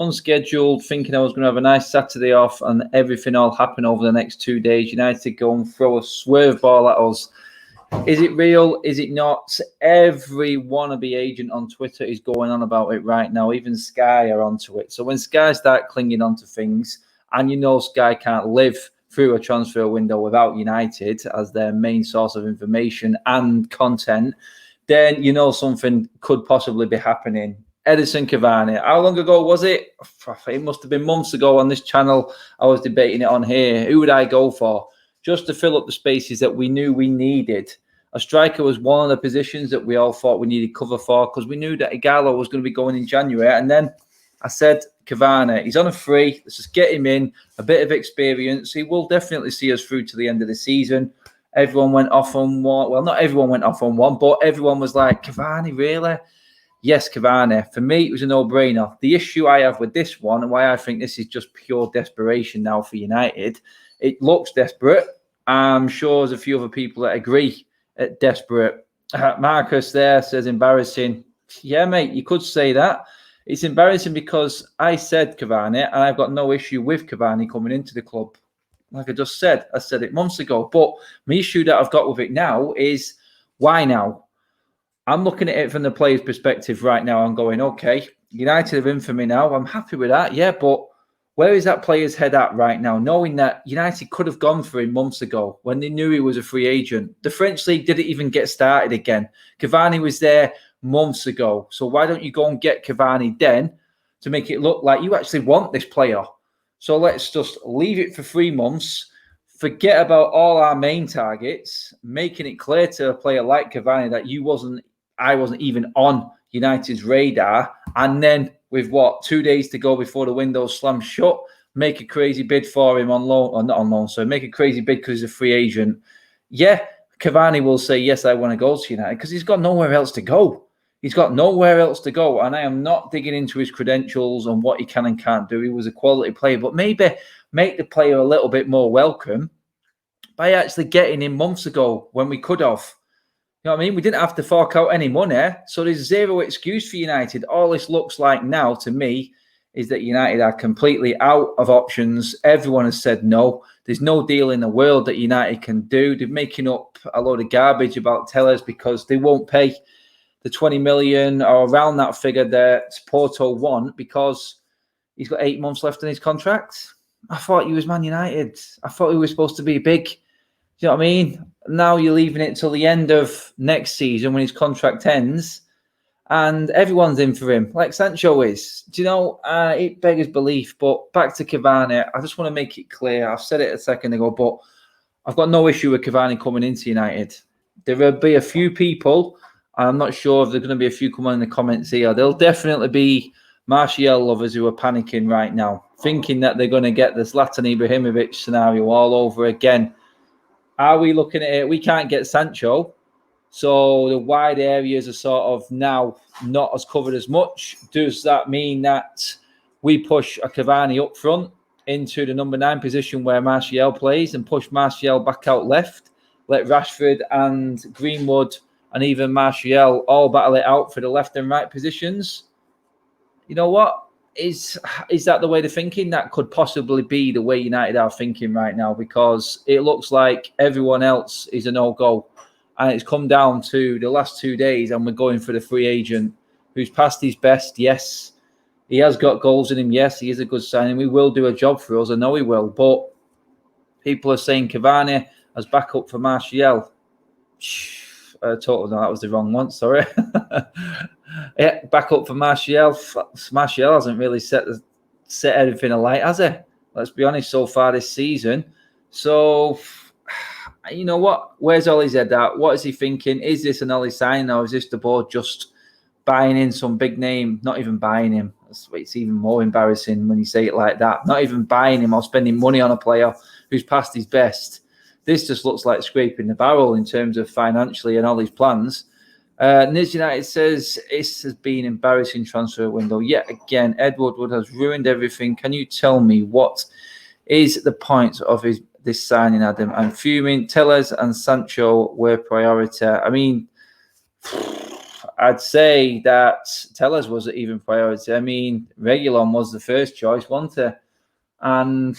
unscheduled, thinking I was going to have a nice Saturday off and everything all happen over the next 2 days. United go and throw a swerve ball at us. Is it real? Is it not? Every wannabe agent on Twitter is going on about it right now. Even Sky are onto it. So when Sky start clinging onto things, and Sky can't live through a transfer window without United as their main source of information and content, then something could possibly be happening. Edison Cavani, how long ago was it? It must have been months ago on this channel. I was debating it on here. Who would I go for? Just to fill up the spaces that we knew we needed. A striker was one of the positions that we all thought we needed cover for because we knew that Ighalo was going to be going in January. And then I said, Cavani, he's on a free. Let's just get him in, a bit of experience. He will definitely see us through to the end of the season. Everyone went off on one. Well, not everyone went off on one, but everyone was like, Cavani, really? Yes, Cavani. For me, it was a no-brainer. The issue I have with this one and why I think this is just pure desperation now for United, it looks desperate. I'm sure there's a few other people that agree desperate. Marcus there says embarrassing. Yeah, mate, you could say that. It's embarrassing because I said Cavani, and I've got no issue with Cavani coming into the club. Like I just said, I said it months ago. But my issue that I've got with it now is why now? I'm looking at it from the player's perspective right now. I'm going, okay, United have infamy now. I'm happy with that. Yeah, but where is that player's head at right now, knowing that United could have gone for him months ago when they knew he was a free agent? The French league didn't even get started again. Cavani was there months ago. So why don't you go and get Cavani then to make it look like you actually want this player? So let's just leave it for 3 months, forget about all our main targets, making it clear to a player like Cavani that I wasn't even on United's radar. And then with 2 days to go before the window slams shut, make a crazy bid for him on loan, or not on loan, so make a crazy bid because he's a free agent. Yeah, Cavani will say, yes, I want to go to United because he's got nowhere else to go. He's got nowhere else to go. And I am not digging into his credentials and what he can and can't do. He was a quality player, but maybe make the player a little bit more welcome by actually getting him months ago when we could have. You know what I mean? We didn't have to fork out any money. So there's zero excuse for United. All this looks like now to me is that United are completely out of options. Everyone has said no. There's no deal in the world that United can do. They're making up a load of garbage about Tellers because they won't pay the 20 million or around that figure that Porto want because he's got 8 months left in his contract. I thought he was Man United. I thought he was supposed to be big. Do you know what I mean? Now you're leaving it till the end of next season when his contract ends and everyone's in for him, like Sancho is. Do you know, it beggars belief. But back to Cavani, I just want to make it clear. I've said it a second ago, but I've got no issue with Cavani coming into United. There will be a few people, I'm not sure if there's going to be a few coming in the comments here. There'll definitely be Martial lovers who are panicking right now, thinking that they're going to get the Zlatan Ibrahimovic scenario all over again. Are we looking at it? We can't get Sancho. So the wide areas are sort of now not as covered as much. Does that mean that we push a Cavani up front into the number 9 position where Martial plays and push Martial back out left? Let Rashford and Greenwood and even Martial all battle it out for the left and right positions? You know what? Is that the way they're thinking? That could possibly be the way United are thinking right now because it looks like everyone else is a no-go. And it's come down to the last 2 days and we're going for the free agent who's past his best. Yes, he has got goals in him. Yes, he is a good signing. We will do a job for us. I know he will. But people are saying Cavani as backup for Martial. Totally, no, that was the wrong one. Sorry. Yeah, back up for Martial. Martial hasn't really set everything alight, has he? Let's be honest, so far this season. So, you know what? Where's all his head at? What is he thinking? Is this an Ollie signing or is this the board just buying in some big name? Not even buying him. It's even more embarrassing when you say it like that. Not even buying him or spending money on a player who's past his best. This just looks like scraping the barrel in terms of financially and all his plans. Niz United says this has been an embarrassing transfer window. Yet again, Ed Woodward has ruined everything. Can you tell me what is the point of this signing, Adam? I'm fuming. Tellers and Sancho were priority. I mean, I'd say that Tellers was even priority. I mean, Reguilon was the first choice, wasn't it? And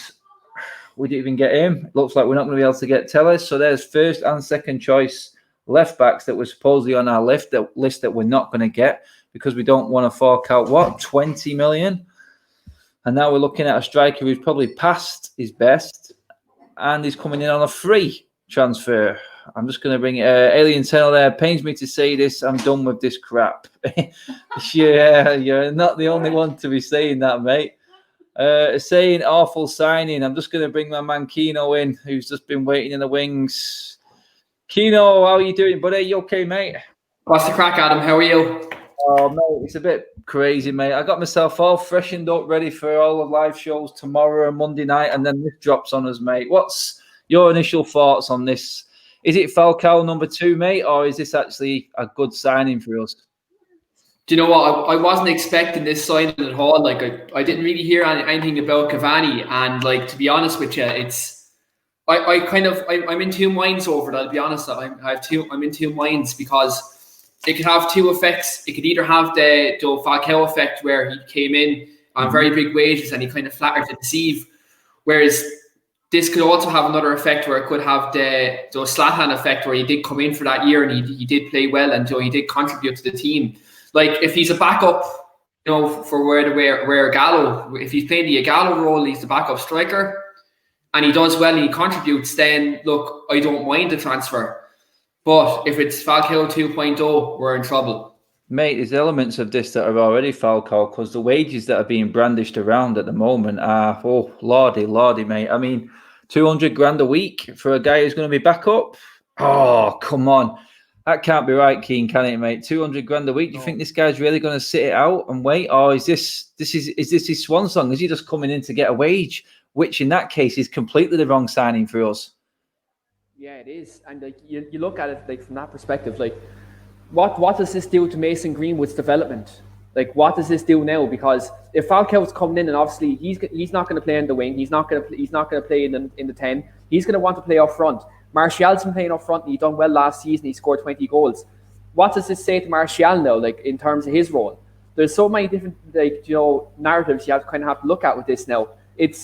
we didn't even get him. It looks like we're not going to be able to get Tellers. So there's first and second choice left backs that were supposedly on our list that we're not going to get because we don't want to fork out 20 million. And now we're looking at a striker who's probably past his best, and he's coming in on a free transfer. I'm just going to bring Alien Tunnel there. Pains me to say this. I'm done with this crap. Yeah, you're not the only one to be saying that, mate. Saying awful signing. I'm just going to bring my man Kino in, who's just been waiting in the wings. Kino, how are you doing, buddy? You okay, mate? What's the crack, Adam? How are you? Oh, mate, it's a bit crazy, mate. I got myself all freshened up, ready for all the live shows tomorrow and Monday night, and then this drops on us, mate. What's your initial thoughts on this? Is it Falcao number 2, mate, or is this actually a good signing for us? Do you know what? I wasn't expecting this signing at all. Like, I didn't really hear anything about Cavani, and like, to be honest with you, I'm in two minds over it. I'll be honest. I'm in two minds because it could have two effects. It could either have the Falcao effect where he came in on very big wages and he kind of flattered to deceive, whereas this could also have another effect where it could have the Zlatan effect where he did come in for that year and he did play well and he did contribute to the team. Like, if he's a backup, for where Ighalo, if he's playing the Ighalo role, he's the backup striker, and he does well and he contributes, then look, I don't mind the transfer. But if it's Falcao 2.0, we're in trouble. Mate, there's elements of this that are already Falcao because the wages that are being brandished around at the moment are, lordy, mate. I mean, 200 grand a week for a guy who's going to be back up? Oh, come on. That can't be right, Keane, can it, mate? 200 grand a week. Do you think this guy's really going to sit it out and wait? Or is this his swan song? Is he just coming in to get a wage? Which in that case is completely the wrong signing for us. Yeah, it is. And like you look at it like from that perspective, like what does this do to Mason Greenwood's development? Like, what does this do now? Because if Falcao's coming in and obviously he's not going to play in the wing, he's not going to play in the 10. He's going to want to play up front. Martial's been playing up front and he done well last season. He scored 20 goals. What does this say to Martial now, like in terms of his role? There's so many different narratives you have to look at with this now. It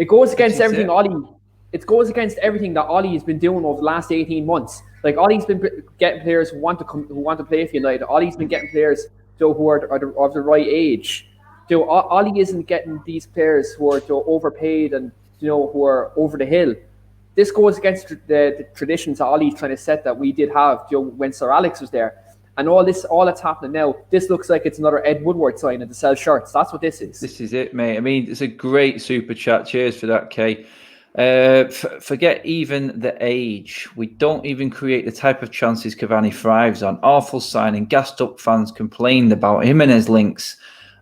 goes against everything Ollie. It goes against everything that Ollie has been doing over the last 18 months. Like, Ollie's been getting players who want to play for United. Ollie's been getting players who are of the right age. Ollie isn't getting these players who are overpaid and who are over the hill. This goes against the traditions that Ollie's trying to set that we did have when Sir Alex was there. And all that's happening now, this looks like it's another Ed Woodward signing to sell shirts. That's what this is. This is it, mate. I mean, it's a great super chat. Cheers for that, Kay. Forget even the age. We don't even create the type of chances Cavani thrives on. Awful signing. Gassed up fans complained about Jimenez links.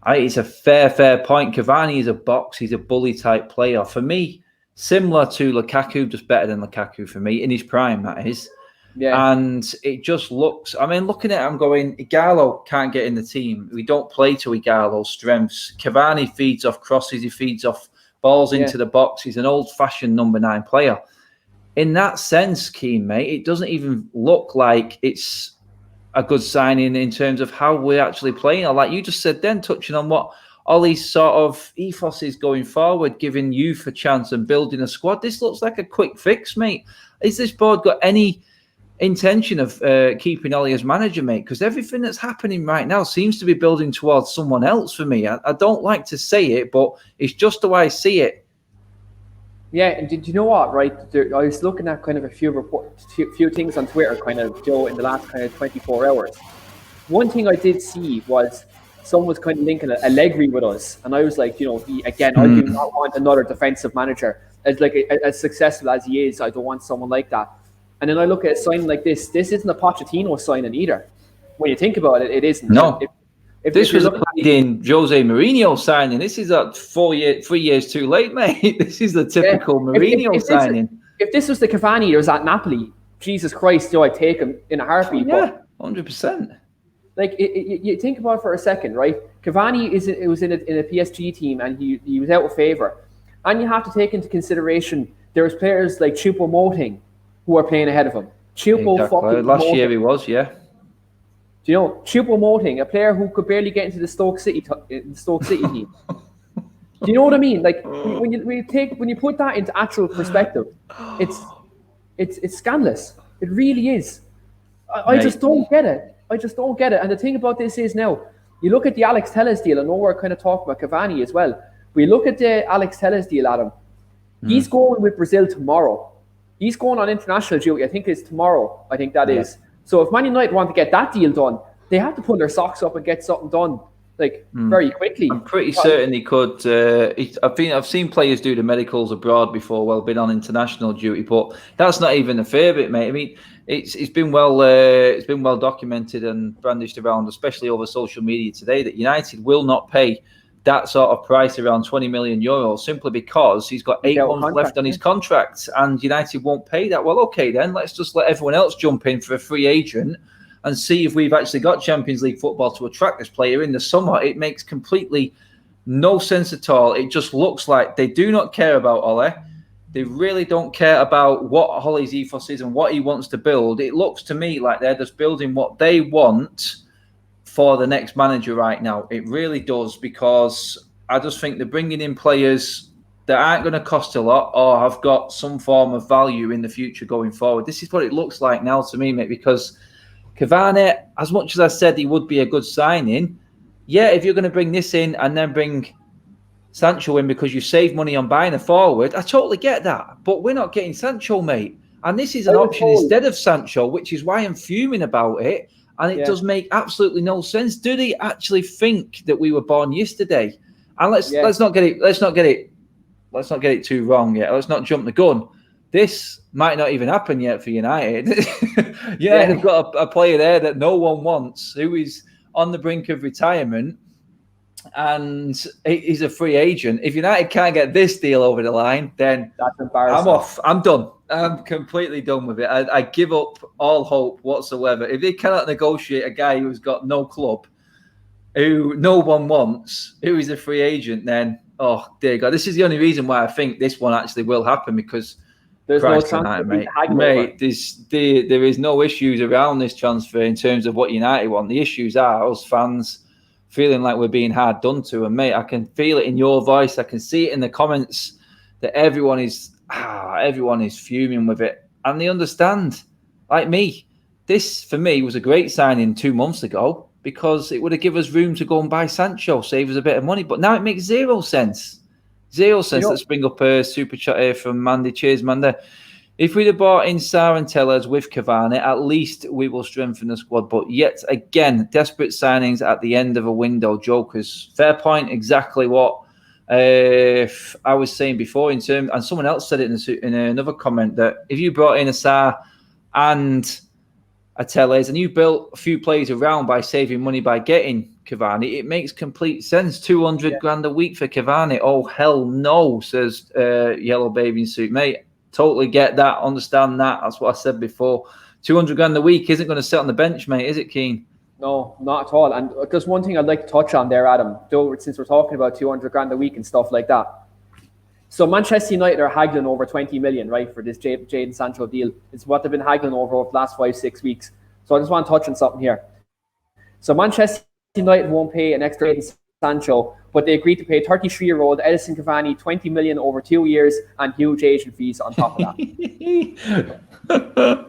It's a fair point. Cavani is a box. He's a bully type player. For me, similar to Lukaku, just better than Lukaku for me, in his prime, that is. Yeah. And it just looks, I mean, looking at it, I'm going, Ighalo can't get in the team. We don't play to Ighalo's strengths. Cavani feeds off crosses. He feeds off balls into the box. He's an old-fashioned number 9 player. In that sense, Keane, mate, it doesn't even look like it's a good signing in terms of how we're actually playing. Or like you just said then, touching on what Ollie's sort of ethos is going forward, giving youth a chance and building a squad. This looks like a quick fix, mate. Is this board got any intention of keeping Ollie as manager, mate? Because everything that's happening right now seems to be building towards someone else for me. I don't like to say it, but it's just the way I see it. Yeah, and did you know what, right? I was looking at kind of a few things on Twitter kind of, in the last kind of 24 hours. One thing I did see was someone was kind of linking Allegri with us. And I was like, I do not want another defensive manager. As successful as he is, I don't want someone like that. And then I look at a signing like this. This isn't a Pochettino signing either. When you think about it, it isn't. No. If this was a Jose Mourinho signing, this is 3 years too late, mate. This is the typical Mourinho signing. If this was the Cavani that was at Napoli, Jesus Christ, I'd take him in a heartbeat. Yeah, 100%. Like, you think about it for a second, right? Cavani was in a PSG team and he was out of favour. And you have to take into consideration there's players like Choupo-Moting who are playing ahead of him. Exactly. Last year he was, yeah. Do you know, Choupo-Moting, a player who could barely get into the Stoke City team. Do you know what I mean? Like when you put that into actual perspective, it's scandalous. It really is. I just don't get it. I just don't get it. And the thing about this is now, you look at the Alex Telles deal. I know we're kind of talking about Cavani as well. But you look at the Alex Telles deal, Adam. He's going with Brazil tomorrow. He's going on international duty. I think it's tomorrow. I think that is. So if Man United want to get that deal done, they have to pull their socks up and get something done very quickly. I'm pretty certain he could. I've seen players do the medicals abroad before while been on international duty, but that's not even a fair bit, mate. I mean, it's been well documented and brandished around, especially over social media today, that United will not pay that sort of price, around 20 million euros, simply because he's got 8 months left on his contract, and United won't pay that. Well, okay, then let's just let everyone else jump in for a free agent and see if we've actually got Champions League football to attract this player in the summer. It makes completely no sense at all. It just looks like they do not care about Ole. They really don't care about what Ole's ethos is and what he wants to build. It looks to me like they're just building what they want for the next manager right now. It really does, because I just think they're bringing in players that aren't going to cost a lot or have got some form of value in the future going forward. This is what it looks like now to me, mate, because Cavani, as much as I said he would be a good signing, yeah, if you're going to bring this in and then bring Sancho in because you save money on buying a forward, I totally get that. But we're not getting Sancho, mate. And this is an option instead of Sancho, which is why I'm fuming about it. And it does make absolutely no sense. Do they actually think that we were born yesterday? And let's not get it too wrong yet. Let's not jump the gun. This might not even happen yet for United. They've got a player there that no one wants, who is on the brink of retirement, and he's a free agent. If United can't get this deal over the line, then that's embarrassing. I'm off. I'm done. I'm completely done with it. I give up all hope whatsoever. If they cannot negotiate a guy who's got no club, who no one wants, who is a free agent, then, oh, dear God. This is the only reason why I think this one actually will happen, because there's Christ no tonight, mate. There is no issues around this transfer in terms of what United want. The issues are us fans feeling like we're being hard done to. And, mate, I can feel it in your voice. I can see it in the comments that everyone is fuming with it. And they understand, like me. This, for me, was a great signing 2 months ago, because it would have given us room to go and buy Sancho, save us a bit of money. But now it makes zero sense. Zero sense. Let's bring up a super chat here from Mandy. Cheers, Mandy. If we'd have bought in Sarr and Tellers with Cavani, at least we will strengthen the squad. But yet again, desperate signings at the end of a window. Jokers. Fair point. Exactly what I was saying before. In terms, and someone else said it in another comment, that if you brought in a Sarr and a Tellez and you built a few players around by saving money by getting Cavani, it makes complete sense. 200 grand a week for Cavani. Oh, hell no, says Yellow Bathing Suit. Mate, totally get that, understand that. That's what I said before. 200 grand a week isn't going to sit on the bench, mate, is it, Keane? No, not at all. And there's one thing I'd like to touch on there, Adam, though, since we're talking about 200 grand a week and stuff like that. So Manchester United are haggling over 20 million, right, for this Jadon Sancho deal. It's what they've been haggling over the last 5-6 weeks. So I just want to touch on something here. So Manchester United won't pay an extra Jadon Sancho, but they agreed to pay 33-year-old Edison Cavani 20 million over 2 years and huge agent fees on top of that.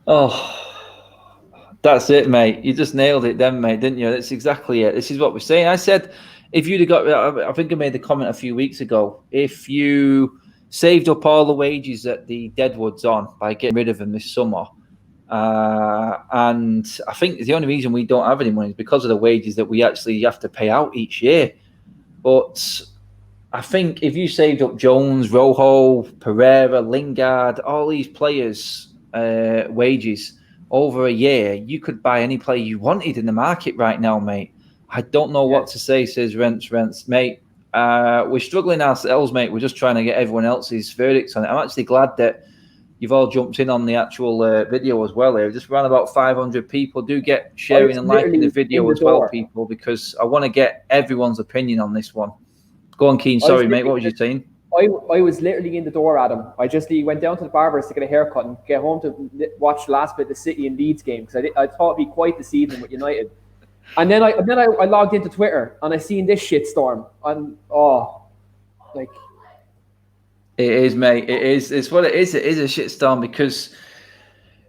Oh, that's it, mate. You just nailed it then, mate, didn't you? That's exactly it. This is what we're saying. I said, if you'd have got, I think I made the comment a few weeks ago, if you saved up all the wages that the Deadwood's on by getting rid of them this summer, and I think the only reason we don't have any money is because of the wages that we actually have to pay out each year. But I think if you saved up Jones, Rojo, Pereira, Lingard, all these players' wages over a year, you could buy any player you wanted in the market right now, mate. I don't know what to say, says Rents. Mate, we're struggling ourselves, mate. We're just trying to get everyone else's verdicts on it. I'm actually glad that you've all jumped in on the actual video as well here. Just around about 500 people. Do get sharing and liking the video as well, people, because I want to get everyone's opinion on this one. Go on, Keane. Sorry, mate. What was you saying? I was literally in the door, Adam. I just went down to the barber's to get a haircut and get home to watch the last bit of the City and Leeds game because I thought it'd be quite this evening with United. And then I logged into Twitter and I seen this shitstorm. And like it is, mate. It is. It's what it is. It is a shitstorm because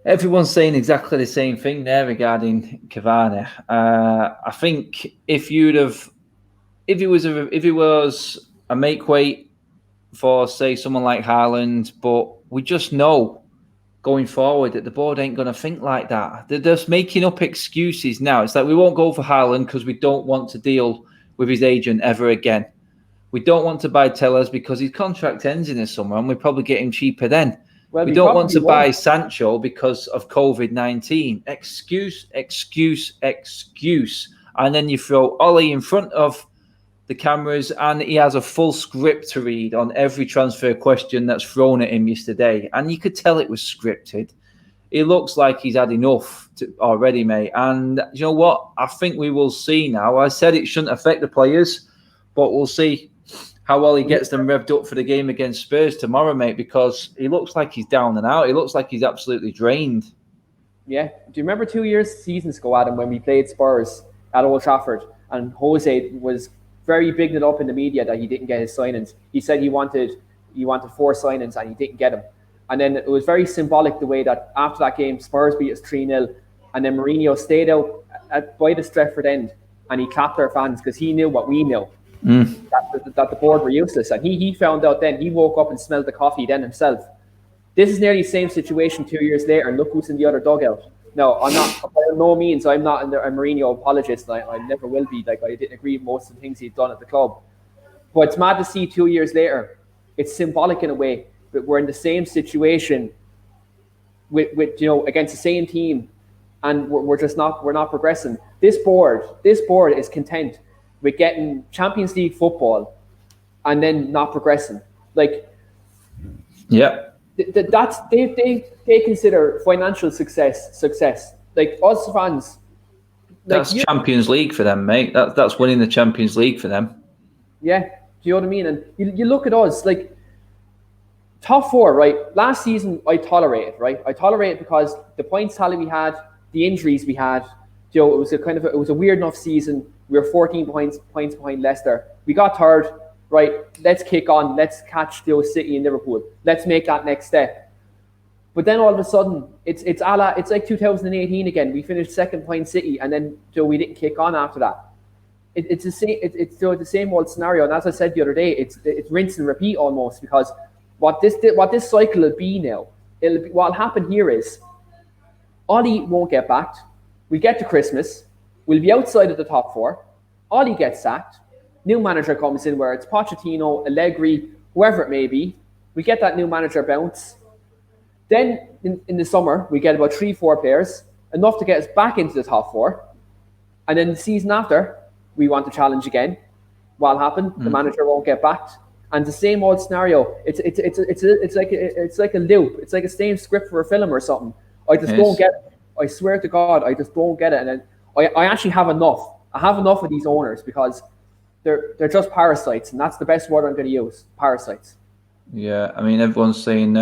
everyone's saying exactly the same thing there regarding Cavani. I think if it was a make weight for, say, someone like Haaland, but we just know going forward that the board ain't going to think like that. They're just making up excuses now. It's like we won't go for Haaland because we don't want to deal with his agent ever again. We don't want to buy Tellers because his contract ends in the summer and we probably get him cheaper then. Well, we don't want to buy Sancho because of COVID-19. Excuse. And then you throw Ollie in front of the cameras and he has a full script to read on every transfer question that's thrown at him yesterday. And you could tell it was scripted. It looks like he's had enough already, mate. And you know what? I think we will see now. I said it shouldn't affect the players, but we'll see how well he gets them revved up for the game against Spurs tomorrow, mate, because he looks like he's down and out. He looks like he's absolutely drained. Yeah. Do you remember 2 seasons ago, Adam, when we played Spurs at Old Trafford and Jose was very bigging it up in the media that he didn't get his signings? He said he wanted 4 signings and he didn't get them. And then it was very symbolic the way that after that game, Spurs beat us 3-0 and then Mourinho stayed out by the Stretford end and he clapped our fans because he knew what we knew. That the board were useless, and he found out then. He woke up and smelled the coffee then himself. This is nearly the same situation 2 years later, and look who's in the other dugout. No, I'm not. By no means, I'm not a Mourinho apologist. I never will be. Like, I didn't agree with most of the things he'd done at the club, but it's mad to see 2 years later. It's symbolic in a way, but we're in the same situation with against the same team, and we're not progressing. This board is content with getting Champions League football and then not progressing. Like, yeah, that's they consider financial success. Like us fans, that's Champions League for them, mate. That's winning the Champions League for them. Yeah, do you know what I mean? And you look at us, like top 4, right? Last season, I tolerated because the points tally we had, the injuries we had. It was a weird enough season. We were 14 points behind Leicester. We got third, right? Let's kick on. Let's catch City and Liverpool. Let's make that next step. But then all of a sudden, it's like 2018 again. We finished second behind City, and then we didn't kick on after that. It's the same. It's the same old scenario. And as I said the other day, it's rinse and repeat almost, because what this cycle will be now. What'll happen here is Ollie won't get backed. We get to Christmas, we'll be outside of the top 4. Ollie gets sacked. New manager comes in, where it's Pochettino, Allegri, whoever it may be. We get that new manager bounce. Then in the summer, we get about 3-4 players, enough to get us back into the top 4. And then the season after, we want to challenge again. What'll happen? The manager won't get backed. And the same old scenario. It's like a loop. It's like a same script for a film or something. I just don't get it. I swear to God, I just don't get it. And then I actually have enough. I have enough of these owners because they're just parasites, and that's the best word I'm going to use. Parasites. Yeah, I mean, everyone's saying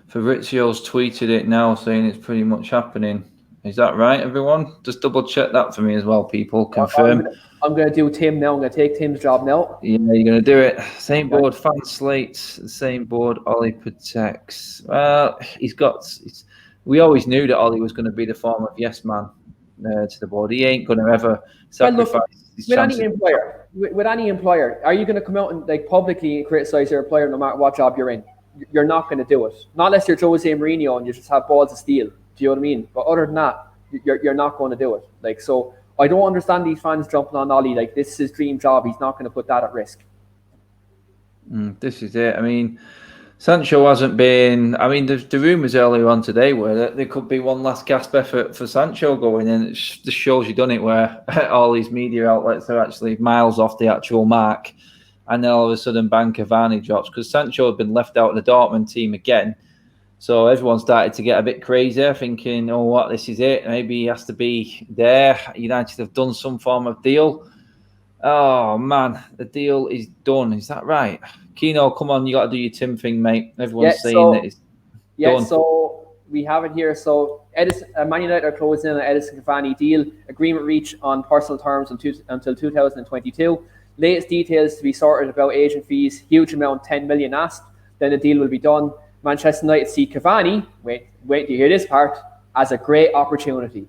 Fabrizio's tweeted it now, saying it's pretty much happening. Is that right, everyone? Just double check that for me as well, people. Confirm. I'm going to do Tim now. I'm going to take Tim's job now. Yeah, you're going to do it. Same board, fan slates. The same board, Ollie protects. Well, we always knew that Ollie was going to be the form of yes man to the board. He ain't going to ever sacrifice his chances. With any employer, are you going to come out and like publicly criticize your employer no matter what job you're in? You're not going to do it. Not unless you're Jose Mourinho and you just have balls of steel. Do you know what I mean? But other than that, you're not going to do it. Like, so I don't understand these fans jumping on Ollie. Like, this is his dream job. He's not going to put that at risk. This is it. I mean, Sancho hasn't been. I mean, the rumours earlier on today were that there could be one last gasp effort for Sancho going in. It just shows you done it, where all these media outlets are actually miles off the actual mark, and then all of a sudden, Cavani drops because Sancho had been left out of the Dortmund team again. So everyone started to get a bit crazy, thinking, "Oh, what? This is it? Maybe he has to be there." United have done some form of deal. Oh man, the deal is done. Is that right? Keno, come on, you got to do your Tim thing, mate. Everyone's saying that it's done. So we have it here. So Man United are closing in an Edison Cavani deal. Agreement reached on personal terms until 2022. Latest details to be sorted about agent fees. Huge amount, 10 million asked. Then the deal will be done. Manchester United see Cavani. Wait to hear this part, as a great opportunity.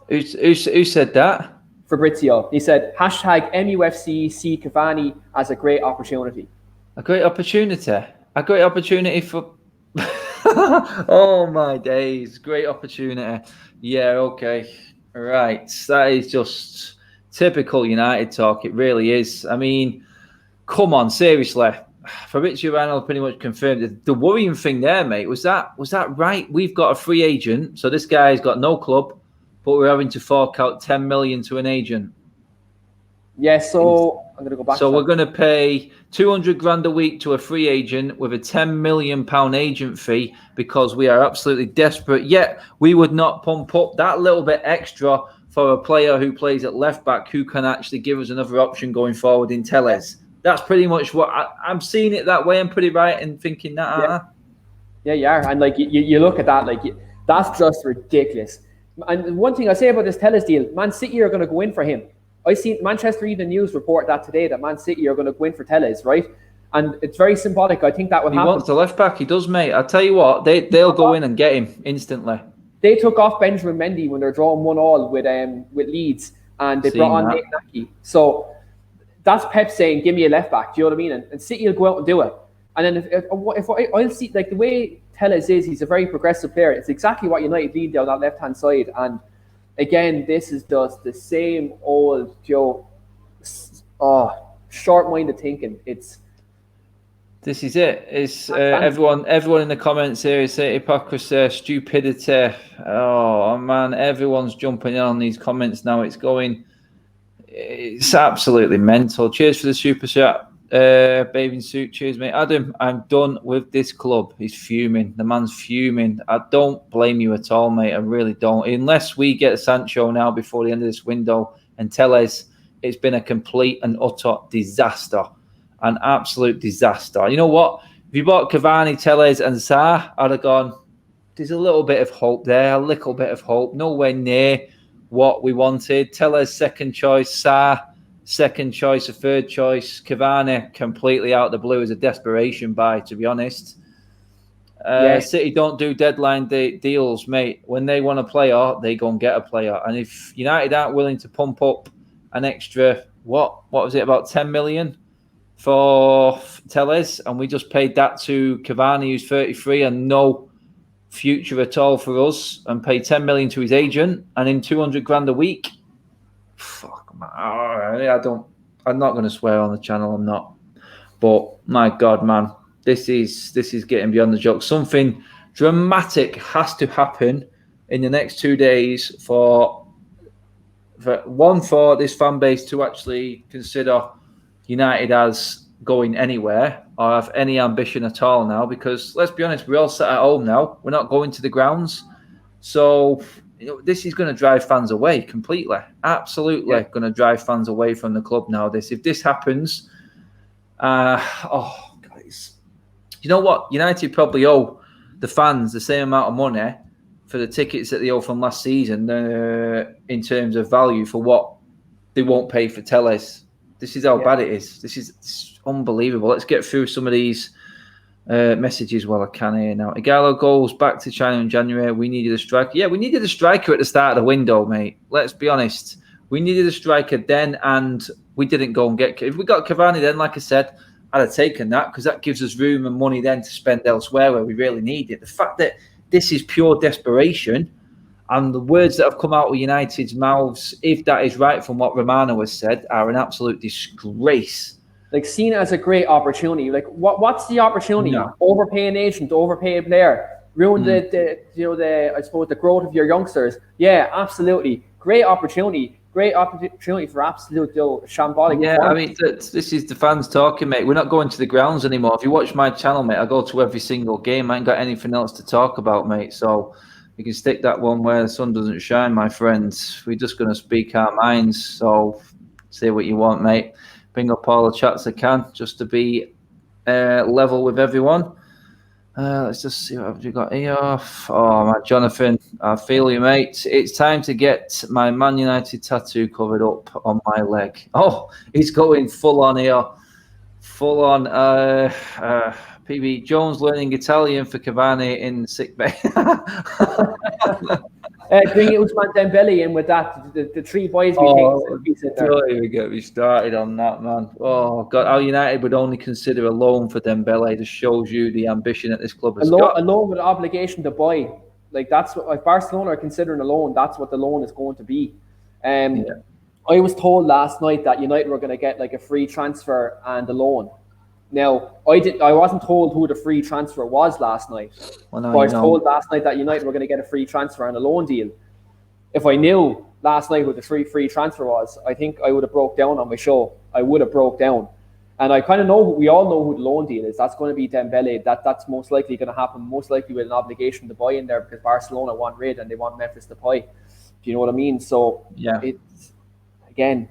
Who said that? Fabrizio. He said, #MUFC see Cavani as a great opportunity. A great opportunity. A great opportunity for... oh, my days. Great opportunity. Yeah, okay. Right. That is just typical United talk. It really is. I mean, come on, seriously. Fabrizio Romano pretty much confirmed it. The worrying thing there, mate, was that right? We've got a free agent. So this guy's got no club, but we're having to fork out 10 million to an agent. Yeah, so I'm going to go back. So we're going to pay 200 grand a week to a free agent with a 10 million pound agent fee because we are absolutely desperate. Yet we would not pump up that little bit extra for a player who plays at left back who can actually give us another option going forward in Telles. That's pretty much what I'm seeing it that way. I'm pretty right in thinking that. Yeah, you are. And like you look at that, like that's just ridiculous. And one thing I say about this Telles deal, Man City are going to go in for him. I seen Manchester Evening News report that today, that Man City are going to go in for Telles, right? And it's very symbolic. I think that will happen. He wants the left back. He does, mate. I'll tell you what, they'll go in and get him instantly. They took off Benjamin Mendy when they're drawing 1-1 with Leeds, and they brought on Nate Naki. So that's Pep saying, give me a left back. Do you know what I mean? And City will go out and do it. And then if I'll see, like the way Telles is, he's a very progressive player. It's exactly what United need down that left-hand side. And again, this is just the same old short-minded thinking. This is it. It's everyone in the comments here is saying hypocrisy, stupidity. Oh man, everyone's jumping in on these comments now. It's absolutely mental. Cheers for the super chat. Bathing suit, cheers, mate. Adam, I'm done with this club. He's fuming. The man's fuming. I don't blame you at all, mate. I really don't. Unless we get Sancho now before the end of this window and Telles, it's been a complete and utter disaster. An absolute disaster. You know what? If you bought Cavani, Telles, and Sarr, I'd have gone, there's a little bit of hope there, a little bit of hope. Nowhere near what we wanted. Telles, second choice. Sarr, second choice, a third choice. Cavani, completely out of the blue as a desperation buy, to be honest. City don't do deadline deals, mate. When they want a player, they go and get a player. And if United aren't willing to pump up an extra, what was it, about 10 million for Telles, and we just paid that to Cavani, who's 33 and no future at all for us, and paid 10 million to his agent, and in 200 grand a week. Fuck, man. I'm not going to swear on the channel. I'm not. But my God, man, this is getting beyond the joke. Something dramatic has to happen in the next 2 days for this fan base to actually consider United as going anywhere or have any ambition at all now, because let's be honest, we're all sat at home now. We're not going to the grounds. So this is going to drive fans away completely. Absolutely going to drive fans away from the club now. If this happens, guys, you know what? United probably owe the fans the same amount of money for the tickets that they owe from last season in terms of value for what they won't pay for Telles. This is how bad it is. This is unbelievable. Let's get through some of these messages while I can here now. Ighalo goes back to China in January. We needed a striker. Yeah, we needed a striker at the start of the window, mate. Let's be honest. We needed a striker then, and we didn't go and get... If we got Cavani then, like I said, I'd have taken that, because that gives us room and money then to spend elsewhere where we really need it. The fact that this is pure desperation, and the words that have come out of United's mouths, if that is right from what Romano has said, are an absolute disgrace. Like, seen as a great opportunity. Like, what's the opportunity? No. Overpay an agent, overpay a player, ruin the growth of your youngsters. Yeah, absolutely. Great opportunity for absolute shambolic. Yeah, I mean, this is the fans talking, mate. We're not going to the grounds anymore. If you watch my channel, mate, I go to every single game. I ain't got anything else to talk about, mate. So you can stick that one where the sun doesn't shine, my friends. We're just going to speak our minds. So Say what you want, mate. Bring up all the chats I can just to be level with everyone. Let's just see what we got here. Oh, my Jonathan, I feel you, mate. It's time to get my Man United tattoo covered up on my leg. Oh, he's going full on here. Full on. PB Jones learning Italian for Cavani in sick bay. Bring Ousmane Dembele in with that. The three boys we take. Don't even get me started on that, man. Oh God, how United would only consider a loan for Dembele just shows you the ambition that this club has got. A loan with obligation to buy. Like that's what if Barcelona are considering a loan. That's what the loan is going to be. I was told last night that United were going to get like a free transfer and a loan. Now, I wasn't told who the free transfer was last night. Well, I was told last night that United were going to get a free transfer and a loan deal. If I knew last night who the free transfer was, I think I would have broke down on my show. I would have broke down. And I kind of know, we all know who the loan deal is. That's going to be Dembele. That's most likely going to happen, most likely with an obligation to buy in there because Barcelona want rid and they want Memphis to buy. Do you know what I mean? So, it's, again,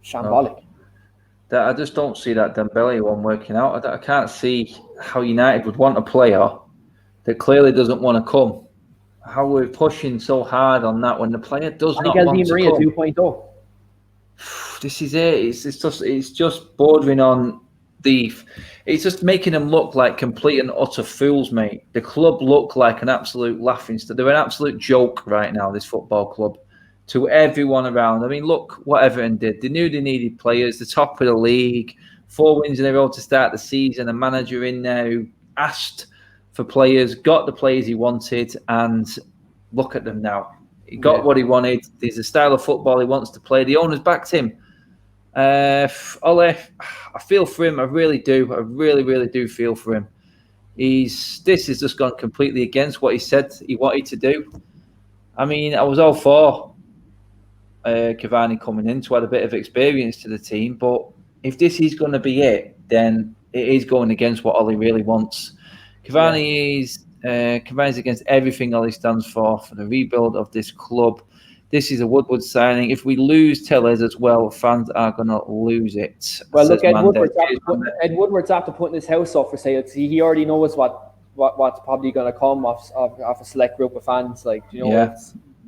shambolic. I just don't see that Dembele one working out. I can't see how United would want a player that clearly doesn't want to come. How we're pushing so hard on that when the player does not want to Maria come. 2.0. This is it. It's just bordering on the. It's just making them look like complete and utter fools, mate. The club look like an absolute laughing stock. They're an absolute joke right now. This football club. To everyone around. I mean, look what Everton did. They knew they needed players, the top of the league, 4 wins in a row to start the season, a manager in there who asked for players, got the players he wanted, and look at them now. He got what he wanted. There's a style of football he wants to play. The owners backed him. Ole, I feel for him. I really do. I really, really do feel for him. This has just gone completely against what he said he wanted to do. I mean, I was all for Cavani coming in to add a bit of experience to the team, but if this is going to be it, then it is going against what Ollie really wants. Cavani's against everything Ollie stands for the rebuild of this club. This is a Woodward signing. If we lose Tellez as well, fans are going to lose it. Well, look, Ed Woodward's after putting his house up for sale. He already knows what's probably going to come off a select group of fans. Like, you know.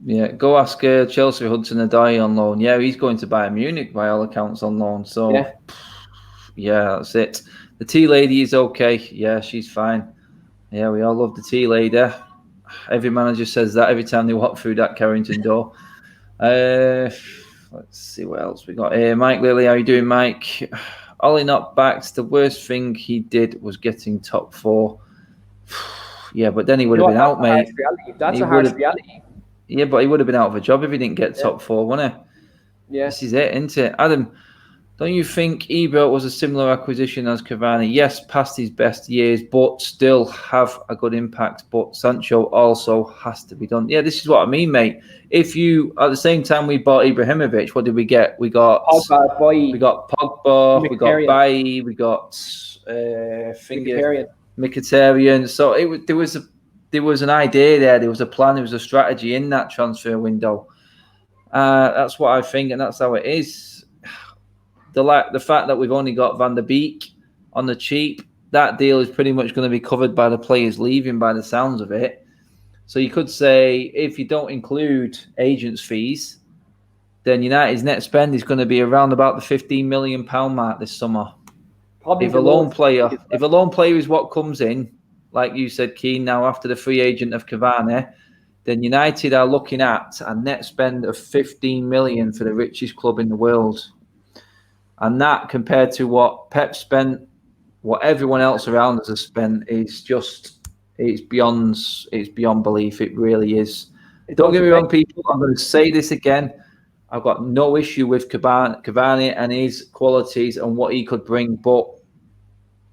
Yeah, go ask Chelsea Hudson-Odoi on loan. Yeah, he's going to Bayern Munich by all accounts on loan. So, yeah, that's it. The tea lady is okay. Yeah, she's fine. Yeah, we all love the tea lady. Every manager says that every time they walk through that Carrington door. Let's see what else we got here. Mike Lilly, how you doing, Mike? Ollie not backed. The worst thing he did was getting top 4. Yeah, but then he would have been out, mate. That's a harsh reality. Yeah, but he would have been out of a job if he didn't get top 4, wouldn't he? Yeah. This is it, isn't it? Adam, don't you think Ibra was a similar acquisition as Cavani? Yes, past his best years, but still have a good impact. But Sancho also has to be done. Yeah, this is what I mean, mate. If you, at the same time we bought Ibrahimovic, what did we get? We got Pogba, we got Bailly, we got Mkhitaryan. So there was an idea there. There was a plan. There was a strategy in that transfer window. That's what I think, and that's how it is. The fact that we've only got Van der Beek on the cheap, that deal is pretty much going to be covered by the players leaving by the sounds of it. So you could say if you don't include agents' fees, then United's net spend is going to be around about the £15 million mark this summer. Probably if a loan player is what comes in, like you said, Keane, now after the free agent of Cavani, then United are looking at a net spend of 15 million for the richest club in the world. And that, compared to what Pep spent, what everyone else around us has spent, is just, it's beyond belief. It really is. Don't get me wrong, people. I'm going to say this again. I've got no issue with Cavani and his qualities and what he could bring, but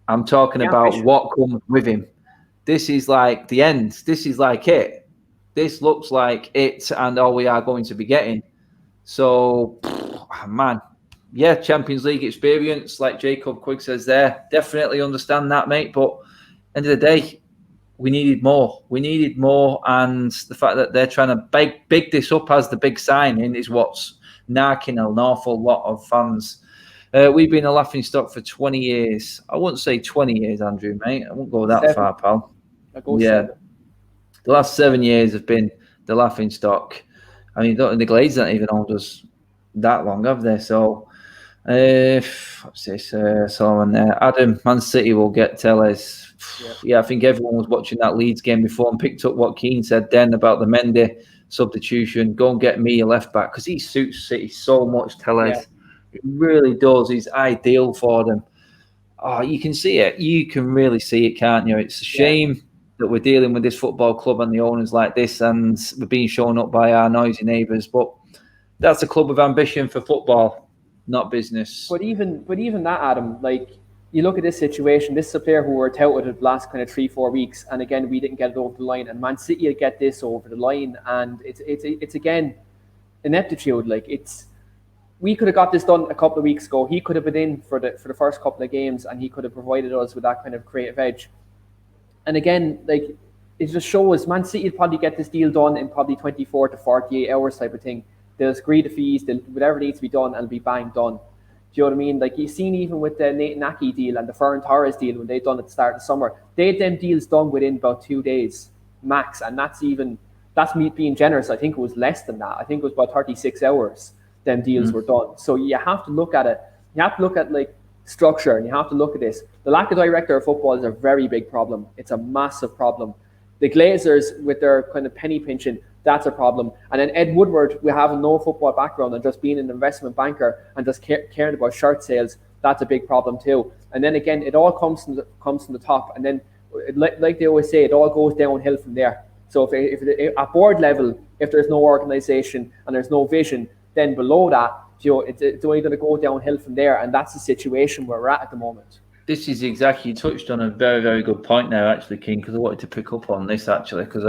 I'm talking about what comes with him. This is like the end. This is like it. This looks like it and all we are going to be getting. So, man, yeah, Champions League experience, like Jacob Quigg says there. Definitely understand that, mate. But end of the day, we needed more. We needed more. And the fact that they're trying to big this up as the big signing is what's narking an awful lot of fans. We've been a laughingstock for 20 years. I wouldn't say 20 years, Andrew, mate. I won't go that far, pal. Seven. The last 7 years have been the laughingstock. I mean, the Glazer haven't even owned us that long, have they? So, what's this? Someone there. Adam, Man City will get Tellez. Yeah, I think everyone was watching that Leeds game before and picked up what Keane said then about the Mendy substitution. Go and get me a left back because he suits City so much, Tellez. Yeah. It really does. He's ideal for them. Oh, you can see it. You can really see it, can't you? It's a shame that we're dealing with this football club and the owners like this, and we're being shown up by our noisy neighbours. But that's a club of ambition for football, not business. But even that, Adam, like you look at this situation, this is a player who were touted the last kind of 3-4 weeks, and again we didn't get it over the line, and Man City will get this over the line, and it's again ineptitude. Like we could have got this done a couple of weeks ago. He could have been in for the first couple of games, and he could have provided us with that kind of creative edge. And again, like it just shows Man City will probably get this deal done in probably 24 to 48 hours type of thing. They'll agree the fees, whatever needs to be done, and be bang done. Do you know what I mean? Like you've seen even with the Nathan Ake deal and the Ferran Torres deal when they done at the start of the summer, they had them deals done within about 2 days max, and that's me being generous. I think it was less than that. I think it was about 36 hours. Them deals were done. So you have to look at it. You have to look at like structure, and you have to look at this. The lack of director of football is a very big problem. It's a massive problem. The Glazers with their kind of penny pinching, that's a problem. And then Ed Woodward, we have no football background and just being an investment banker and just caring about shirt sales, that's a big problem too. And then again, it all comes from the top. And then, like they always say, it all goes downhill from there. So if at board level, if there's no organisation and there's no vision, then below that, it's only going to go downhill from there, and that's the situation where we're at the moment. This is exactly, you touched on a very, very good point now, actually, King, because I wanted to pick up on this, actually, because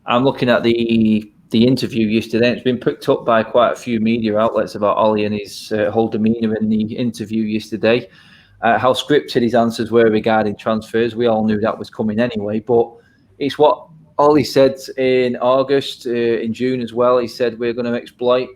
I'm looking at the interview yesterday. It's been picked up by quite a few media outlets about Ollie and his whole demeanour in the interview yesterday, how scripted his answers were regarding transfers. We all knew that was coming anyway, but it's what Ollie said in August, in June as well. He said, we're going to exploit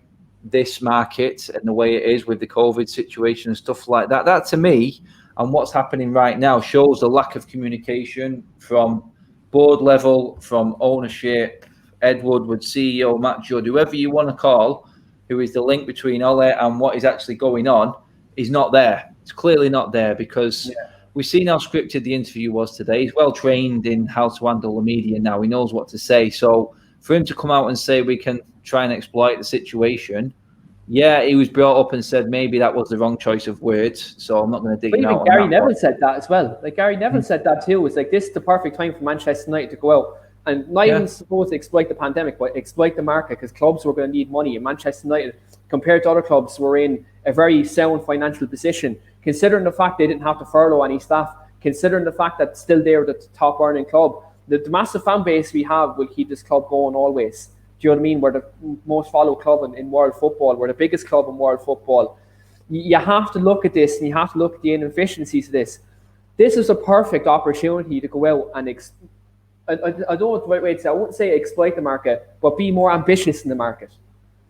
this market and the way it is with the COVID situation and stuff like that. That to me, and what's happening right now, shows the lack of communication from board level, from ownership, Ed Woodward, CEO, Matt Judd, whoever you want to call, who is the link between Ole and what is actually going on, is not there. It's clearly not there because we've seen how scripted the interview was today. He's well trained in how to handle the media now. He knows what to say. So for him to come out and say we can try and exploit the situation, he was brought up and said maybe that was the wrong choice of words, so I'm not going to dig it out. Even Gary Neville said that as well. Like Gary Neville said that too. It's like this is the perfect time for Manchester United to go out and not even supposed to exploit the pandemic, but exploit the market because clubs were going to need money. And Manchester United, compared to other clubs, were in a very sound financial position, considering the fact they didn't have to furlough any staff, considering the fact that still they were the top earning club. The massive fan base we have will keep this club going always. Do you know what I mean? We're the most followed club in world football. We're the biggest club in world football. You have to look at this and you have to look at the inefficiencies of this. This is a perfect opportunity to go out and I don't know what the right way to say. I wouldn't say exploit the market, but be more ambitious in the market.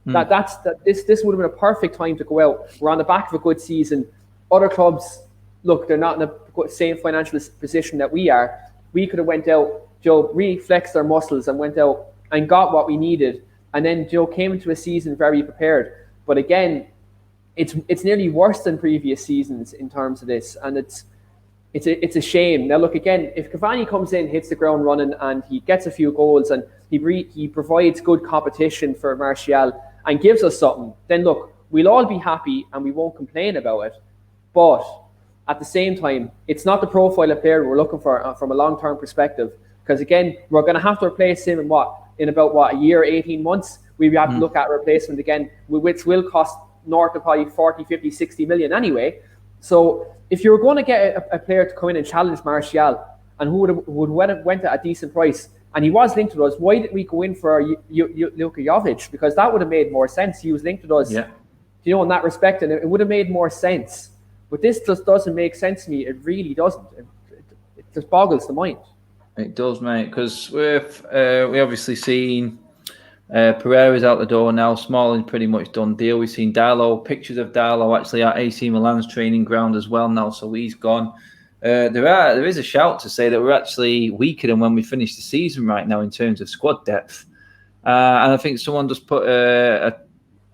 This would have been a perfect time to go out. We're on the back of a good season. Other clubs, look, they're not in the same financial position that we are. We could have went out, really flexed our muscles and went out and got what we needed, and then came into a season very prepared. But again, it's nearly worse than previous seasons in terms of this, and it's a shame. Now look, again, if Cavani comes in, hits the ground running, and he gets a few goals, and he provides good competition for Martial and gives us something, then look, we'll all be happy and we won't complain about it. But at the same time, it's not the profile of player we're looking for from a long-term perspective. Because again, we're going to have to replace him in about a year, 18 months. We have to look at replacement again, which will cost north of probably 40, 50, 60 million anyway. So if you're going to get a player to come in and challenge Martial and who would went at a decent price, and he was linked to us, why didn't we go in for Luka Jovic? Because that would have made more sense. He was linked to us, in that respect, and it would have made more sense. But this just doesn't make sense to me. It really doesn't. It just boggles the mind. It does, mate, because we obviously seen Pereira's out the door now. Smalling's pretty much done deal. We've seen pictures of Darlow actually at AC Milan's training ground as well now, so he's gone. There is a shout to say that we're actually weaker than when we finished the season right now in terms of squad depth. And I think someone just put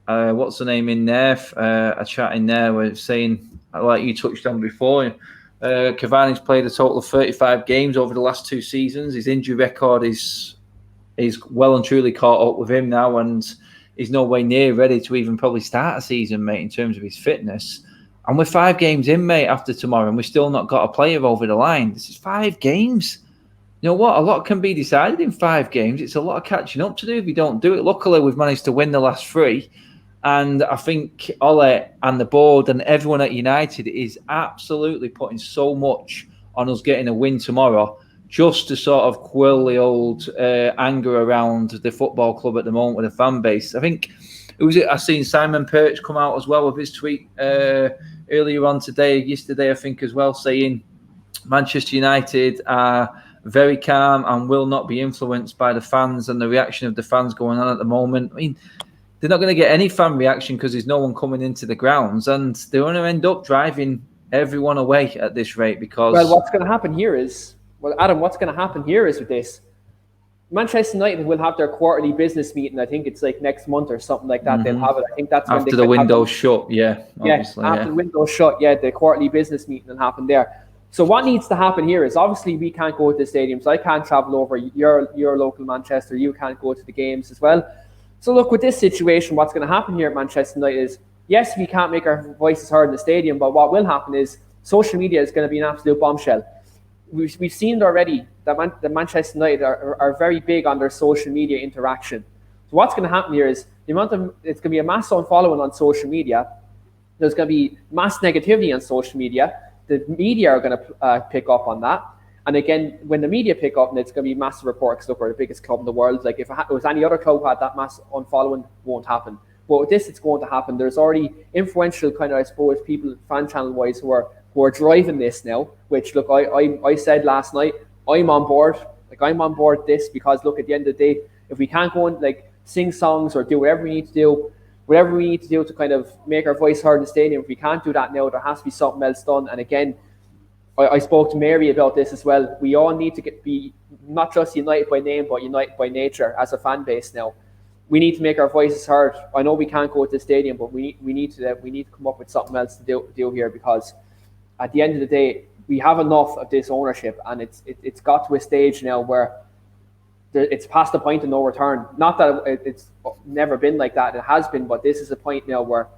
what's the name in there, a chat in there where it's saying, like you touched on before, Cavani's played a total of 35 games over the last 2 seasons. His injury record is well and truly caught up with him now, and he's no way near ready to even probably start a season, mate, in terms of his fitness. And we're 5 games in, mate, after tomorrow, and we've still not got a player over the line. This is 5 games. You know what? A lot can be decided in 5 games. It's a lot of catching up to do if you don't do it. Luckily, we've managed to win the last 3. And I think Ole and the board and everyone at United is absolutely putting so much on us getting a win tomorrow, just to sort of quell the old anger around the football club at the moment with the fan base. I think I've seen Simon Perch come out as well with his tweet earlier on yesterday, I think as well, saying Manchester United are very calm and will not be influenced by the fans and the reaction of the fans going on at the moment. I mean, they're not going to get any fan reaction because there's no one coming into the grounds, and they're going to end up driving everyone away at this rate because... Well, what's going to happen here is... Well, Adam, what's going to happen here is with this, Manchester United will have their quarterly business meeting. I think it's like next month or something like that. They'll have it. I think that's after the window's shut. Yeah, after the window's shut. Yeah, the quarterly business meeting will happen there. So what needs to happen here is obviously we can't go to the stadiums. I can't travel over. Your local Manchester. You can't go to the games as well. So look, with this situation, what's going to happen here at Manchester United is, yes, we can't make our voices heard in the stadium, but what will happen is social media is going to be an absolute bombshell. We've seen already that the Manchester United are very big on their social media interaction. So what's going to happen here is it's going to be a mass unfollowing on social media. There's going to be mass negativity on social media. The media are going to pick up on that. And again, when the media pick up, and it's going to be massive reports, look, we're the biggest club in the world. Like if it was any other club who had that mass unfollowing, won't happen. But with this, it's going to happen. There's already influential kind of, I suppose, people fan channel wise who are driving this now. Which look, I said last night, I'm on board. Like I'm on board this because look, at the end of the day, if we can't go and like sing songs or do whatever we need to do to kind of make our voice heard in the stadium, if we can't do that now, there has to be something else done. And again, I spoke to Mary about this as well. We all need to be not just united by name, but united by nature as a fan base now. We need to make our voices heard. I know we can't go to the stadium, but we need to come up with something else to do here, because at the end of the day, we have enough of this ownership, and it's got to a stage now where it's past the point of no return. Not that it's never been like that; it has been, but this is a point now where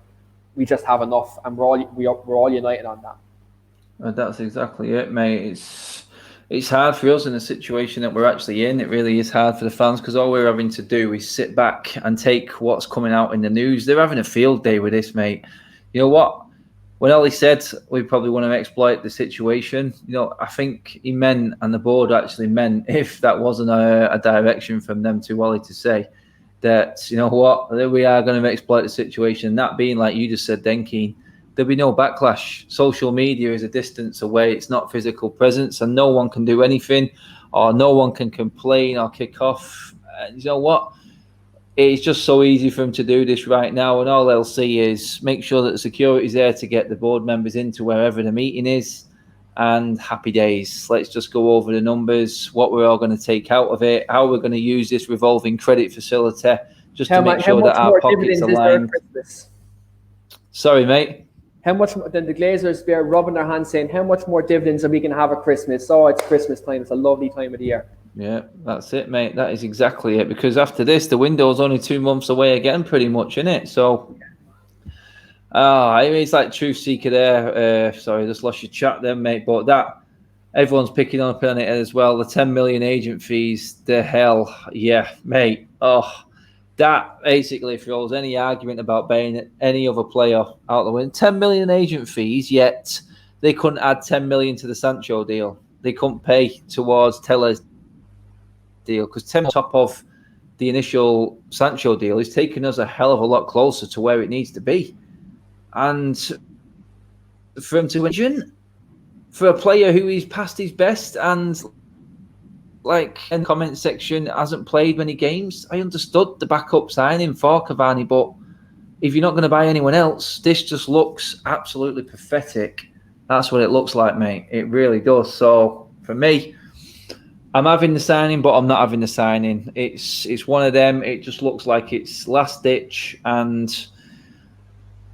we just have enough, and we're all united on that. That's exactly it, mate. It's hard for us in the situation that we're actually in. It really is hard for the fans because all we're having to do is sit back and take what's coming out in the news. They're having a field day with this, mate. You know what? When Ollie said we probably want to exploit the situation, you know, I think he meant, and the board actually meant, if that wasn't a direction from them to Ollie to say, that, you know what, we are going to exploit the situation. That being, like you just said, Denke, there'll be no backlash. Social media is a distance away. It's not physical presence, and no one can do anything, or no one can complain or kick off. You know what? It's just so easy for them to do this right now, and all they'll see is make sure that the security's there to get the board members into wherever the meeting is, and happy days. Let's just go over the numbers, what we're all going to take out of it, how we're going to use this revolving credit facility, just to make sure that our pockets are lined. Sorry, mate. How much then the Glazers there rubbing their hands saying, how much more dividends are we going to have at Christmas? Oh, it's Christmas time. It's a lovely time of the year. Yeah, that's it, mate. That is exactly it. Because after this, the window's only 2 months away again, pretty much, isn't it? So, I mean, it's like truth seeker there. Sorry, I just lost your chat then, mate. But that, everyone's picking up on it as well. The 10 million agent fees, the hell, yeah, mate. Oh, that basically throws any argument about buying any other player out the window. 10 million agent fees, yet they couldn't add 10 million to the Sancho deal. They couldn't pay towards Teller's deal because 10 on top of the initial Sancho deal is taking us a hell of a lot closer to where it needs to be. And for him to agent for a player who is past his best, and like in the comment section, hasn't played many games. I understood the backup signing for Cavani, but if you're not going to buy anyone else, this just looks absolutely pathetic. That's what it looks like, mate. It really does. So for me, I'm having the signing, but I'm not having the signing. It's one of them. It just looks like it's last ditch, and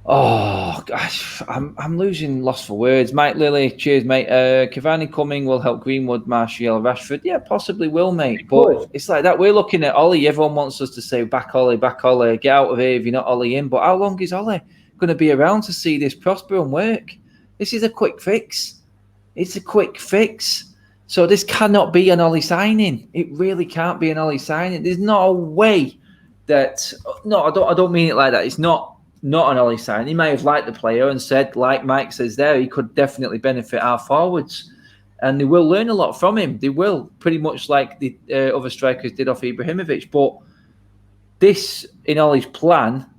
oh gosh, I'm losing lost for words. Mike Lilly, cheers, mate. Cavani coming will help Greenwood, Martial, Rashford. Yeah, possibly will, mate. But it's like that. We're looking at Ollie. Everyone wants us to say back Ollie, get out of here if you're not Ollie in. But how long is Ollie going to be around to see this prosper and work? This is a quick fix. It's a quick fix. So this cannot be an Ollie signing. It really can't be an Ollie signing. There's no way that. No, I don't mean it like that. It's not an Ollie sign. He may have liked the player and said, like Mike says there, he could definitely benefit our forwards. And they will learn a lot from him. They will, pretty much like the other strikers did off Ibrahimovic. But this, in Ollie's plan,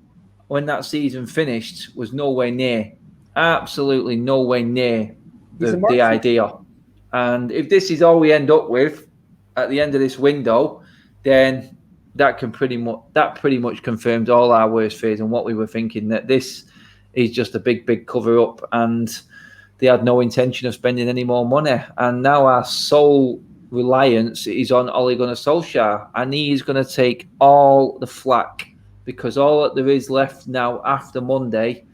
when that season finished, was nowhere near, absolutely nowhere near the idea. And if this is all we end up with at the end of this window, then that pretty much confirmed all our worst fears and what we were thinking, that this is just a big cover up, and they had no intention of spending any more money. And now our sole reliance is on Ole Gunnar Solskjaer, and he is going to take all the flack, because all that there is left now after Monday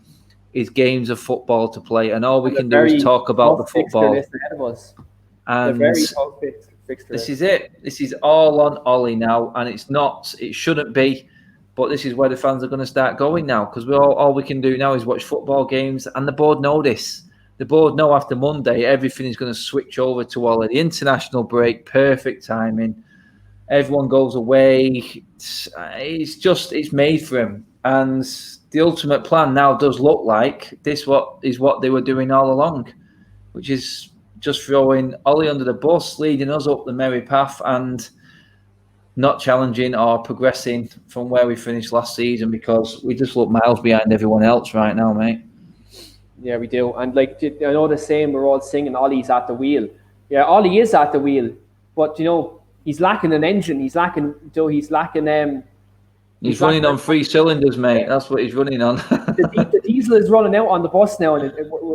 is games of football to play, and all we can do is talk about the football. And this is it. This is all on Ollie now, and it shouldn't be, but this is where the fans are going to start going now, because all we can do now is watch football games, and the board know this. The board know after Monday everything is going to switch over to Ollie. The international break, perfect timing. Everyone goes away. It's made for him, and the ultimate plan now does look like this. What they were doing all along, which is just throwing Ollie under the bus, leading us up the merry path, and not challenging or progressing from where we finished last season, because we just look miles behind everyone else right now, mate. Yeah, we do. And like, I know the same, we're all singing Ollie's at the wheel. Yeah, Ollie is at the wheel, but he's lacking an engine. He's lacking. He's running on 3 cylinders, mate. That's what he's running on. the diesel is running out on the bus now, and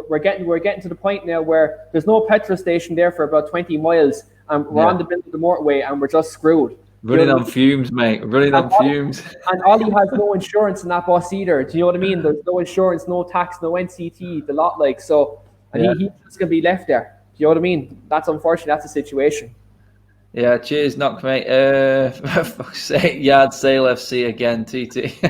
we're getting to the point now where there's no petrol station there for about 20 miles, and we're on the middle of the motorway, and we're just screwed. Running on fumes, mate. Running on fumes. And Ollie has no insurance in that bus either. Do you know what I mean? There's no insurance, no tax, no NCT, the lot, like so. And he's just gonna be left there. Do you know what I mean? That's unfortunate. That's the situation. Yeah, cheers, Knock, mate. For fuck's sake, Yard Sale FC again, TT.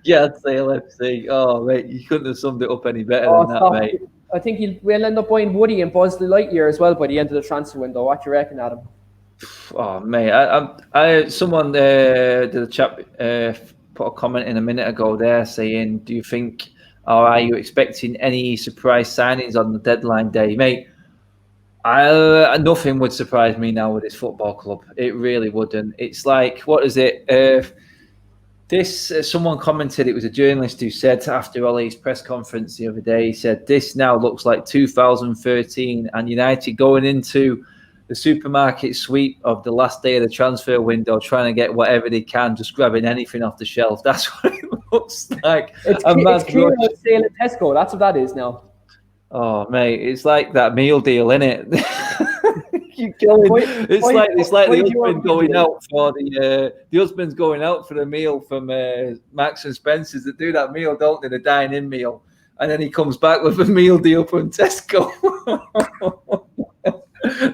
Yard Sale FC. Oh, mate, you couldn't have summed it up any better than that, mate. I think we'll end up buying Woody and Buzz Lightyear as well by the end of the transfer window. What do you reckon, Adam? Oh, mate, I someone did a chat, put a comment in a minute ago there saying, do you think, or are you expecting any surprise signings on the deadline day, mate? Nothing would surprise me now with this football club. It really wouldn't. It's like, what is it? Someone commented, it was a journalist who said after Ollie's press conference the other day, he said, this now looks like 2013 and United going into the supermarket sweep of the last day of the transfer window, trying to get whatever they can, just grabbing anything off the shelf. That's what it looks like. It's clear as sale at Tesco. That's what that is now. Oh, mate, it's like that meal deal, isn't it? It's like the husband going out for the husband's going out for the meal from Marks and Spencer's that do that meal, don't they? The dine-in meal, and then he comes back with a meal deal from Tesco.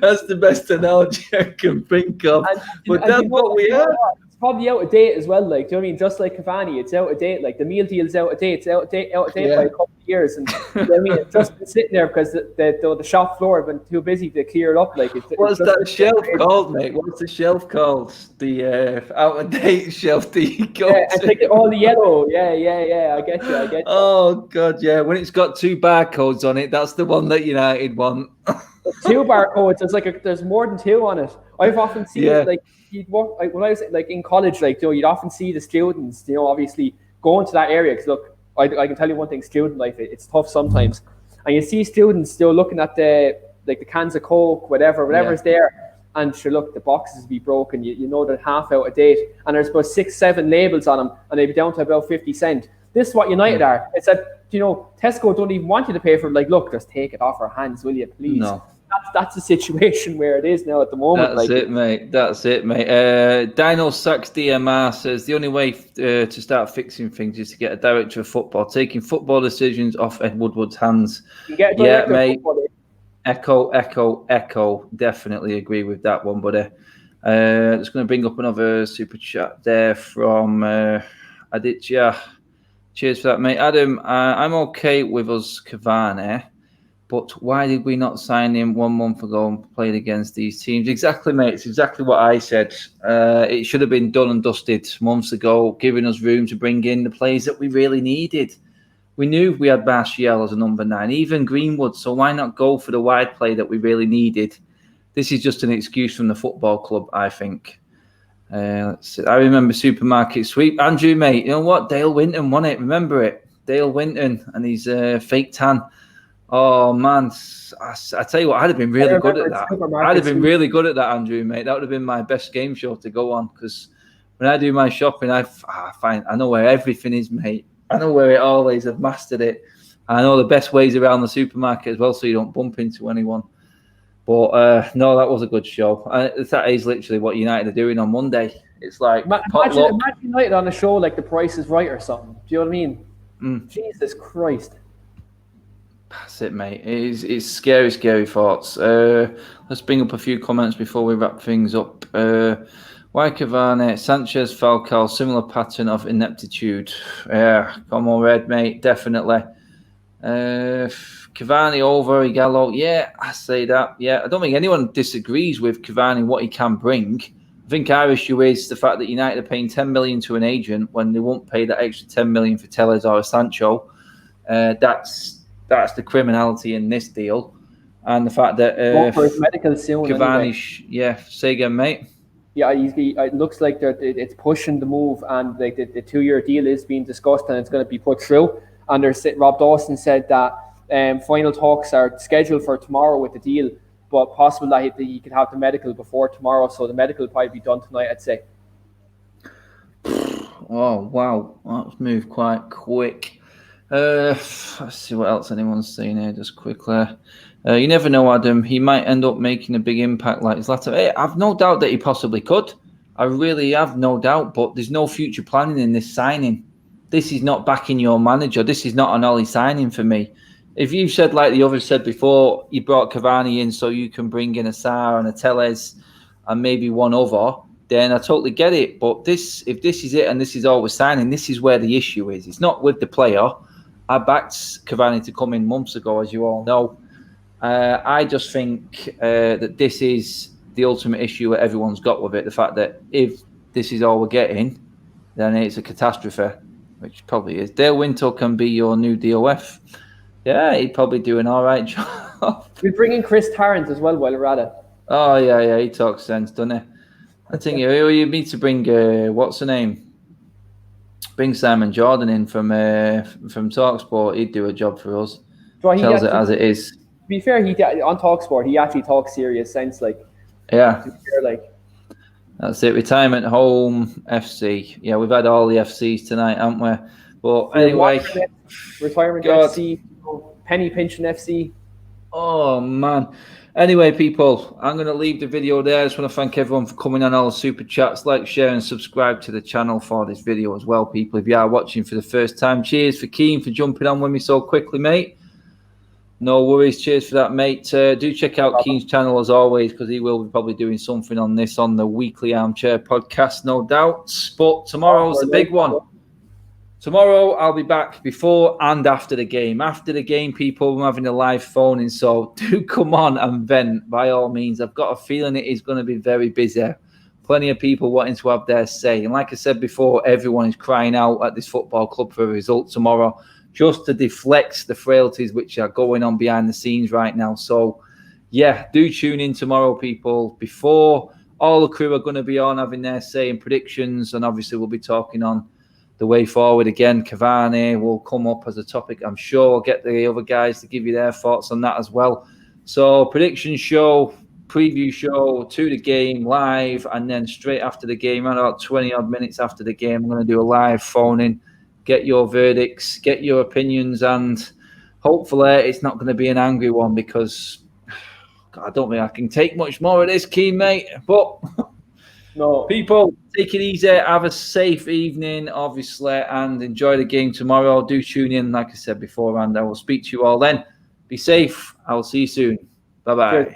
That's the best analogy I can think of. But that's what we have. It's probably out of date as well. Like, do you know what I mean? Just like Cavani, it's out of date. Like the meal deal is out of date. It's out of date by a couple of years. And you know what I mean? It's just been sitting there because the shop floor have been too busy to clear it up. Like, what's that shelf called, mate? What's the shelf called? The out of date shelf that you go to. And take all the yellow. Yeah. I get you. Oh God, yeah. When it's got 2 barcodes on it, that's the one that United want. 2 barcodes. There's more than 2 on it. I've often seen it, like when I was like in college, like you'd often see the students, obviously going to that area. Because look, I can tell you one thing: student life, it's tough sometimes, and you see students still looking at the cans of Coke, whatever is there, and sure, look, the boxes be broken. You know they're half out of date, and there's about 6-7 labels on them, and they'd be down to about 50 cent. This is what United are. It's that, Tesco don't even want you to pay for it. Like, look, just take it off our hands, will you, please? No. That's the situation where it is now at the moment. That's it, mate. Dino Sucks DMR says the only way to start fixing things is to get a director of football, taking football decisions off Ed Woodward's hands. Yeah, mate. Echo. Definitely agree with that one, buddy. Just going to bring up another super chat there from Aditya. Cheers for that, mate. Adam, I'm okay with us Cavani, but why did we not sign him 1 month ago and played against these teams? Exactly, mate. It's exactly what I said. It should have been done and dusted months ago, giving us room to bring in the players that we really needed. We knew we had Martial as a number 9, even Greenwood, so why not go for the wide play that we really needed? This is just an excuse from the football club, I think. I remember Supermarket Sweep. Andrew, mate, you know what? Dale Winton won it. Remember it? Dale Winton and his fake tan. Oh, man. I tell you what, I'd have been really good at that. I'd have been really good at that, Andrew, mate. That would have been my best game show to go on, because when I do my shopping, I know where everything is, mate. I know where it all is. I've mastered it. I know the best ways around the supermarket as well, so you don't bump into anyone. But no, that was a good show. That is literally what United are doing on Monday. It's like imagine United on a show like The Price is Right or something. Do you know what I mean? Jesus Christ. That's it, mate. It's scary, scary thoughts. Let's bring up a few comments before we wrap things up. Why Cavani, Sanchez, Falcao, similar pattern of ineptitude. Yeah, come on, Red, mate, definitely. Cavani over Ighalo. Yeah, I say that. Yeah, I don't think anyone disagrees with Cavani, what he can bring. I think our issue is the fact that United are paying 10 million to an agent when they won't pay that extra 10 million for Tellez or a Sancho. That's the criminality in this deal, and the fact that medical soon. Cavani, anyway. Yeah, say again, mate. Yeah, it looks like it's pushing the move, and like the 2-year deal is being discussed, and it's going to be put through. And Rob Dawson said that final talks are scheduled for tomorrow with the deal, but possible that he could have the medical before tomorrow. So the medical will probably be done tonight, I'd say. Oh wow, that's moved quite quick. Let's see what else anyone's saying here just quickly. You never know, Adam. He might end up making a big impact like Zlatan. Hey, I've no doubt that he possibly could. I really have no doubt, but there's no future planning in this signing. This is not backing your manager. This is not an Ollie signing for me. If you said, like the others said before, you brought Cavani in so you can bring in a Sarr and a Tellez and maybe one other, then I totally get it. But if this is it and this is all we're signing, this is where the issue is. It's not with the player. I backed Cavani to come in months ago, as you all know. I just think that this is the ultimate issue that everyone's got with it. The fact that if this is all we're getting, then it's a catastrophe, which probably is. Dale Winter can be your new DOF. Yeah, he'd probably do an all right job. We bring in Chris Tarrant as well while we're at it. Oh, yeah, he talks sense, doesn't he? I think you need to bring, what's the name? Bring Simon Jordan in from TalkSport. He'd do a job for us. So tells it as it is. To be fair, on TalkSport, he actually talks serious sense. Yeah. That's it. Retirement home FC. Yeah, we've had all the FCs tonight, haven't we? But anyway. Retirement FC, penny pinching FC. Oh, man. Anyway, people, I'm going to leave the video there. I just want to thank everyone for coming on all the super chats. Like, share, and subscribe to the channel for this video as well, people. If you are watching for the first time, cheers for Keane for jumping on with me so quickly, mate. No worries. Cheers for that, mate. Do check out Keane's channel as always, because he will be probably doing something on this on the weekly Armchair podcast, no doubt. But tomorrow's the big one. Tomorrow, I'll be back before and after the game. After the game, people, I'm having a live phone-in, so do come on and vent, by all means. I've got a feeling it is going to be very busy. Plenty of people wanting to have their say. And like I said before, everyone is crying out at this football club for a result tomorrow, just to deflect the frailties which are going on behind the scenes right now. So, yeah, do tune in tomorrow, people, before all the crew are going to be on having their say in predictions, and obviously we'll be talking on the way forward again. Cavani will come up as a topic, I'm sure. I'll get the other guys to give you their thoughts on that as well. So, prediction show, preview show to the game live, and then straight after the game, around about 20 odd minutes after the game, I'm going to do a live phone in, get your verdicts, get your opinions, and hopefully it's not going to be an angry one because God, I don't think I can take much more of this, Keen, mate. But no, people, take it easy, have a safe evening, obviously, and enjoy the game tomorrow. Do tune in, like I said before, and I will speak to you all then. Be safe. I will see you soon. Bye-bye. Cheers.